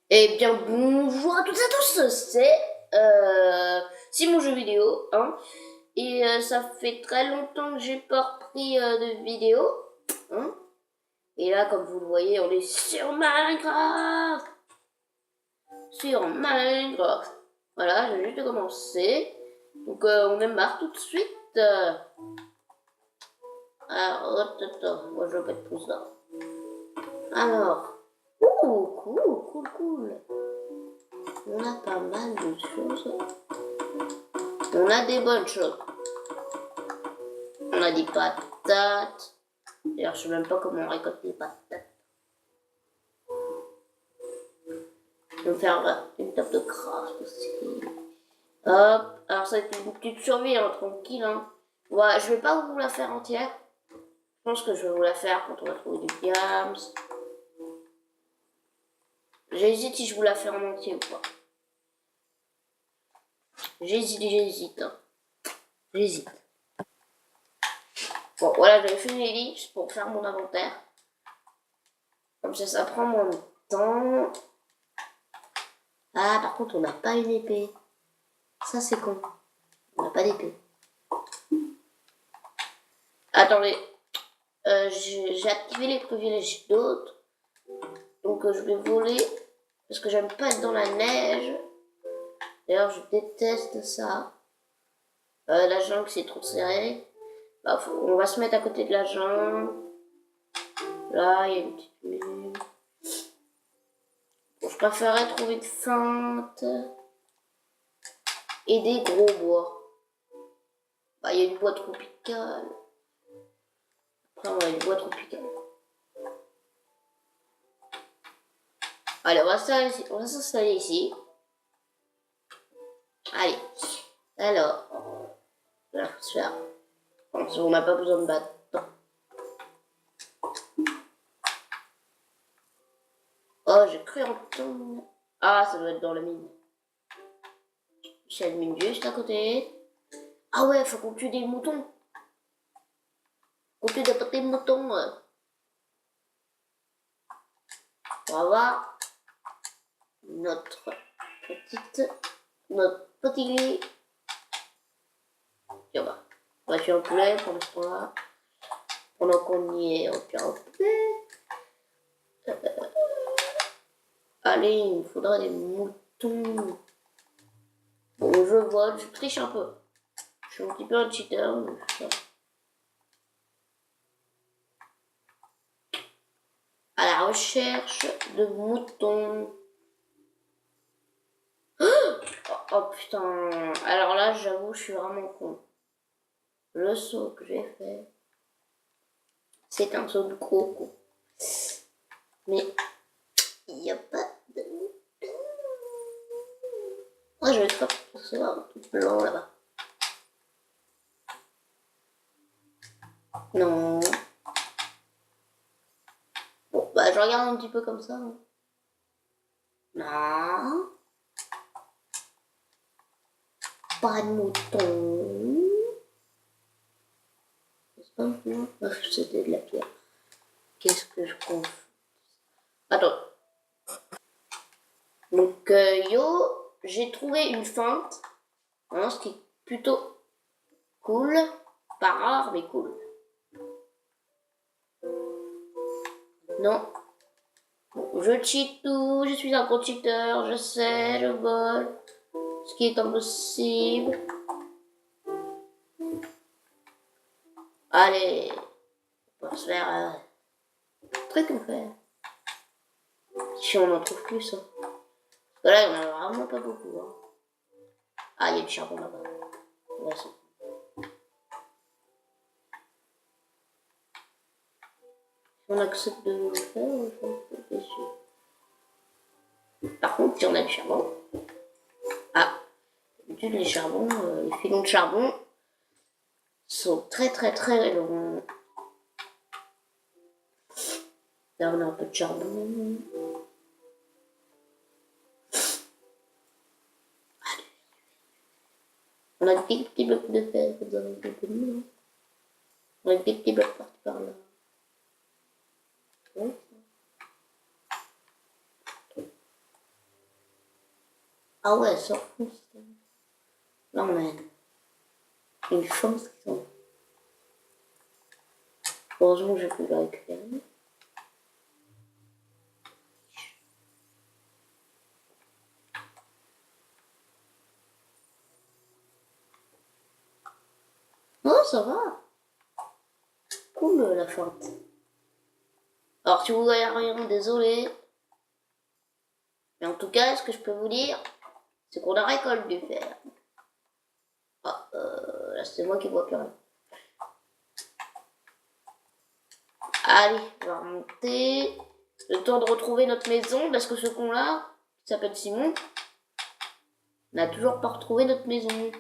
Eh bien, bonjour à toutes et à tous, c'est mon jeu vidéo, hein, et ça fait très longtemps que j'ai pas repris de vidéo, hein, et là, comme vous le voyez, on est sur Minecraft, voilà, j'ai juste commencé, donc on démarre tout de suite, alors, moi je vais pas de pouce là, alors, cool, on a pas mal de choses. On a des bonnes choses. On a des patates. D'ailleurs, je sais même pas comment on récolte les patates. Je vais faire une table de craft aussi. Hop. Alors, ça va être une petite survie, hein, tranquille. Hein. Ouais, je vais pas vous la faire entière. Je pense que je vais vous la faire quand on va trouver du diams. J'hésite si je vous la fais en entier ou pas. J'hésite. Hein. J'hésite. Bon, voilà, j'avais fait une ellipse pour faire mon inventaire. Comme ça prend moins de temps. Ah, par contre, on n'a pas une épée. Ça, c'est con. On n'a pas d'épée. Attendez. J'ai activé les privilèges d'autres. Donc, je vais voler. Parce que j'aime pas être dans la neige. D'ailleurs, je déteste ça. La jungle, c'est trop serré. Bah, on va se mettre à côté de la jungle. Là, il y a une petite mine. Bon, je préférerais trouver une feinte. Et des gros bois. Bah, il y a une bois tropicale. Après, on a une bois tropicale. Allez, on va s'installer ici. Allez. Alors, là, faut se faire. On n'a pas besoin de battre. Oh, j'ai cru entendre. Ah, ça doit être dans la mine. J'ai une mine juste à côté. Ah ouais, faut qu'on tue des moutons. On tue des petits moutons. On va voir notre petit lit. Tiens, bah, on va tuer un poulet pendant ce temps-là. Pendant qu'on y est, on tue un poulet. Allez, il me faudra des moutons. Bon, je vole, je triche un peu. Je suis un petit peu un cheater, mais ça. À la recherche de moutons. Oh putain, alors là, j'avoue, je suis vraiment con. Le saut que j'ai fait, c'est un saut de gros con. Mais il n'y a pas de moutons. Moi, je vais pas recevoir un tout blanc là-bas. Non. Bon, bah, je regarde un petit peu comme ça. Hein. Non. Pas de moutons. Non, c'était de la pierre. Qu'est-ce que je confonds? Attends. Donc, yo, j'ai trouvé une feinte. Hein, ce qui est plutôt cool. Pas rare, mais cool. Non. Bon, je cheat tout. Je suis un gros cheater. Je sais, je vole. Ce qui est impossible. Allez. On va se faire un truc à faire. Si on en trouve plus. Hein. Parce que là, il n'y en a vraiment pas beaucoup. Hein. Ah, il y a du charbon là-bas. Ouais, c'est... On accepte de le faire, je suis un peu déçu. Par contre, si on a du charbon. Ah, d'habitude, les charbons, les filons de charbon sont très longs. Là, on a un peu de charbon. On a des petits blocs de fer dans le contenu. On a des petits blocs par-ci par-là. Ouais. Ah ouais, ça fout. Là, on a une chance qu'ils sont. Heureusement que j'ai pu la récupérer. Oh, ça va. Cool la feinte. Alors, si vous voyez rien, désolé. Mais en tout cas, ce que je peux vous dire, c'est qu'on a récolté du fer. Ah, là, c'est moi qui vois plus rien. Allez, on va remonter. Le temps de retrouver notre maison, parce que ce con-là, qui s'appelle Simon, n'a toujours pas retrouvé notre maison.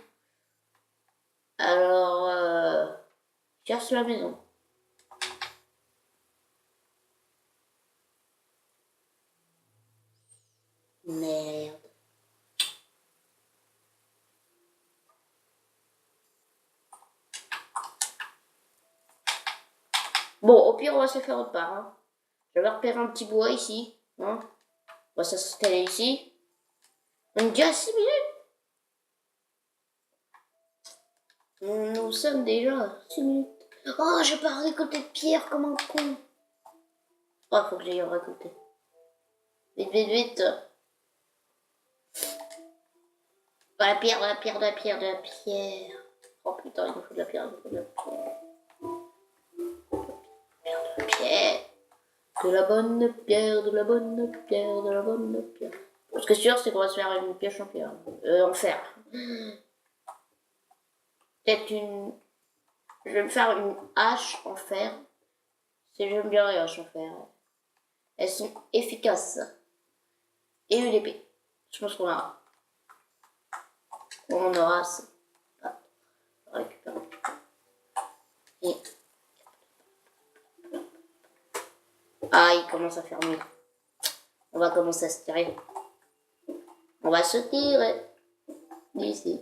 Alors, cherche la maison. Merde. Bon, au pire, on va se faire autre part. Hein. Je vais repérer un petit bois ici. Hein. On va s'installer ici. On est déjà à 6 minutes. Nous sommes déjà à 6 minutes. Oh, j'ai pas récolté de pierre comme un con. Oh, faut que j'aille en récolter. Vite, vite, vite. De la pierre, de la pierre, de la pierre, de la pierre. Oh putain, il me faut de la pierre, il me faut de la pierre. Pierre. De la bonne pierre, de la bonne pierre, de la bonne pierre. Ce qui est sûr, c'est qu'on va se faire une pioche en pierre. En fer. Peut-être une... Je vais me faire une hache en fer. C'est j'aime bien les haches en fer. Elles sont efficaces. Et une épée. Je pense qu'on aura. On en aura assez. Ah, je récupère. Et... Ah, il commence à faire mieux. On va commencer à se tirer. On va se tirer. D'ici.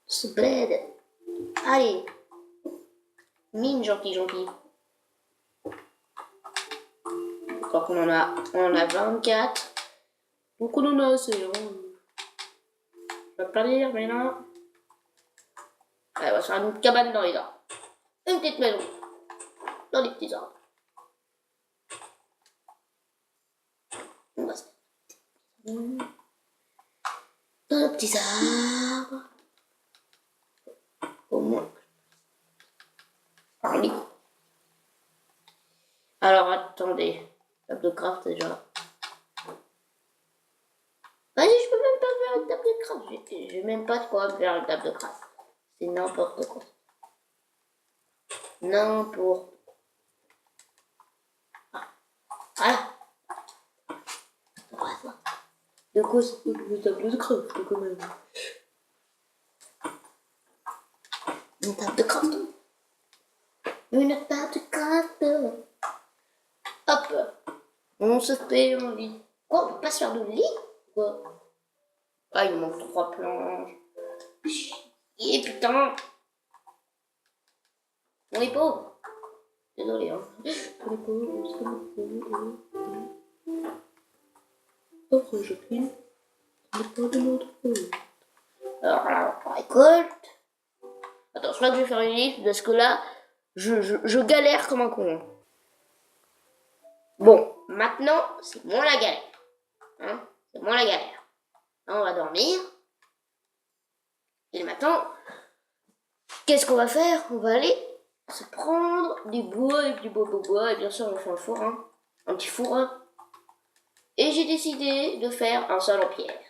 Se plaide. Allez. Mine, gentil, gentil. Je crois qu'on en a 24. Donc on en a assez. Hein. Je vais pas dire, mais non. Allez, on va se faire une cabane dans les arbres. Une petite maison. Dans les petits arbres. On va se dans les petits arbres. Au moins. Allez. Alors attendez. Table de craft déjà. Vas-y, je peux même pas faire une table de craft. J'ai même pas de quoi faire une table de craft. C'est n'importe quoi. N'importe quoi. Ah. Voilà. Voilà. De quoi c'est une table de craft quand même. Une table de craft. Une table de craft. Hop. On se fait un lit. Quoi, on peut pas se faire de lit? Quoi? Ah, il manque 3 planches. Et putain. On est pauvre. Désolé, hein. On est pauvre. Après, je plie. On n'est pas de notre pauvre. Alors là, on récolte. Attends, je crois que je vais faire une liste parce que là, je galère comme un con. Bon, maintenant, c'est moins la galère. Hein, c'est moins la galère. Là, on va dormir. Et maintenant, qu'est-ce qu'on va faire? On va aller se prendre du bois et du bois. Et bien sûr, on va faire un four. Hein, un petit four. Hein. Et j'ai décidé de faire un sol en pierre.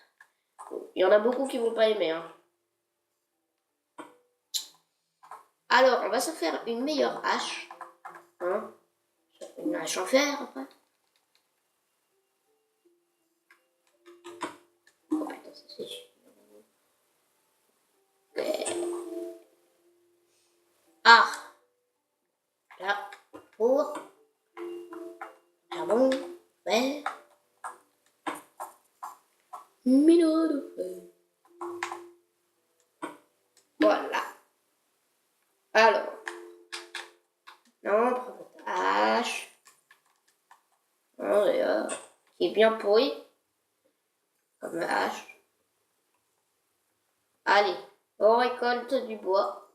Il y en a beaucoup qui vont pas aimer. Hein. Alors, on va se faire une meilleure hache. Hein. Une hache en fer, après. Oh putain, ça c'est chiant. Ah. Là, pour. Charbon, fer. Minot de fer. Voilà. Alors. Non, prends votre hache. Qui est bien pourri. comme la hache. Allez, on récolte du bois.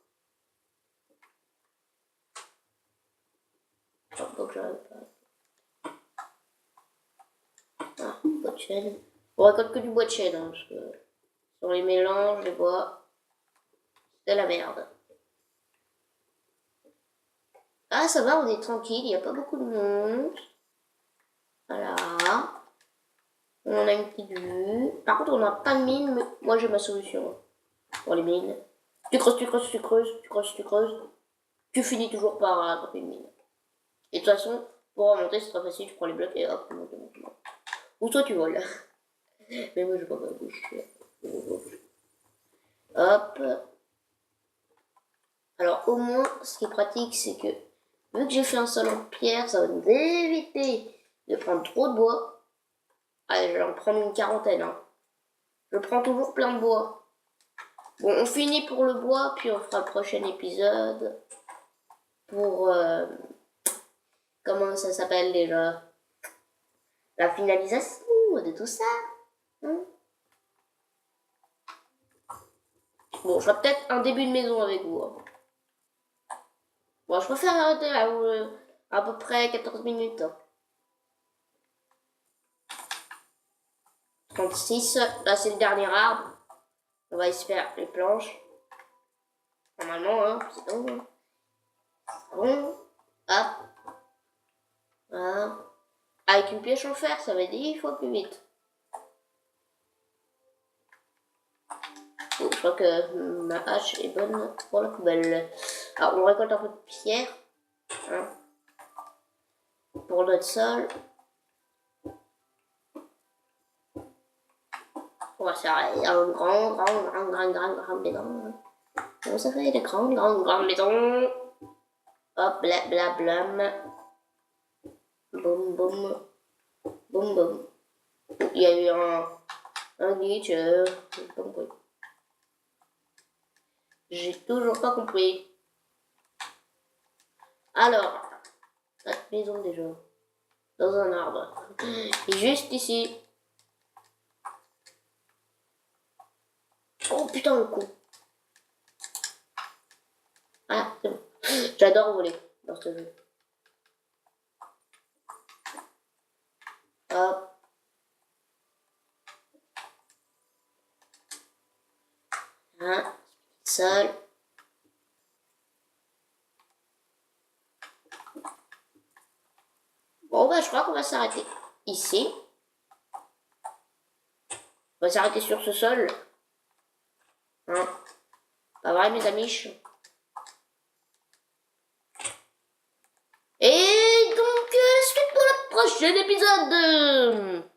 Donc j'arrive pas. Ah, bois de chêne. On récolte que du bois de chêne, hein, parce que sur les mélanges, les bois, c'est la merde. Ah, ça va, on est tranquille, il n'y a pas beaucoup de monde. Voilà. On a une petite vue. Par contre, on n'a pas de mine, mais moi j'ai ma solution pour les mines. Tu creuses, tu creuses, tu creuses, tu creuses, tu creuses. Tu finis toujours par attraper une mine. Et de toute façon, pour remonter, c'est très facile, tu prends les blocs et hop, tu montes, tu montes, tu montes. Ou toi, tu voles. Mais moi, je vais pas me bouger. Hop. Alors, au moins, ce qui est pratique, c'est que vu que j'ai fait un sol en pierre, ça va nous éviter de prendre trop de bois. Allez, je vais en prendre une quarantaine. Hein. Je prends toujours plein de bois. Bon, on finit pour le bois, puis on fera le prochain épisode pour... comment ça s'appelle déjà? La finalisation de tout ça. Hein. Bon, je ferai peut-être un début de maison avec vous. Hein. Bon, je préfère arrêter à peu près 14 minutes. Hein. 36, là c'est le dernier arbre. On va y se faire les planches. Normalement, hein, c'est bon. Bon, hop. Voilà. Avec une pioche en fer, ça va 10 fois plus vite. Bon, je crois que ma hache est bonne pour la poubelle. Alors, on récolte un peu de pierre. Hein, pour notre sol. On va faire un grand maison. Comment ça fait des grandes maisons? Hop, bla bla blam. Boum boum. Boum boum. Il y a eu un glitch. J'ai pas compris. J'ai toujours pas compris. Alors, notre maison déjà. Dans un arbre. Et juste ici. Oh putain le coup. Ah, c'est bon. J'adore voler dans ce jeu. Hop. Un seul. Bon bah je crois qu'on va s'arrêter ici. On va s'arrêter sur ce sol. Hein. Pas vrai mes amis. Et donc suite pour le prochain épisode.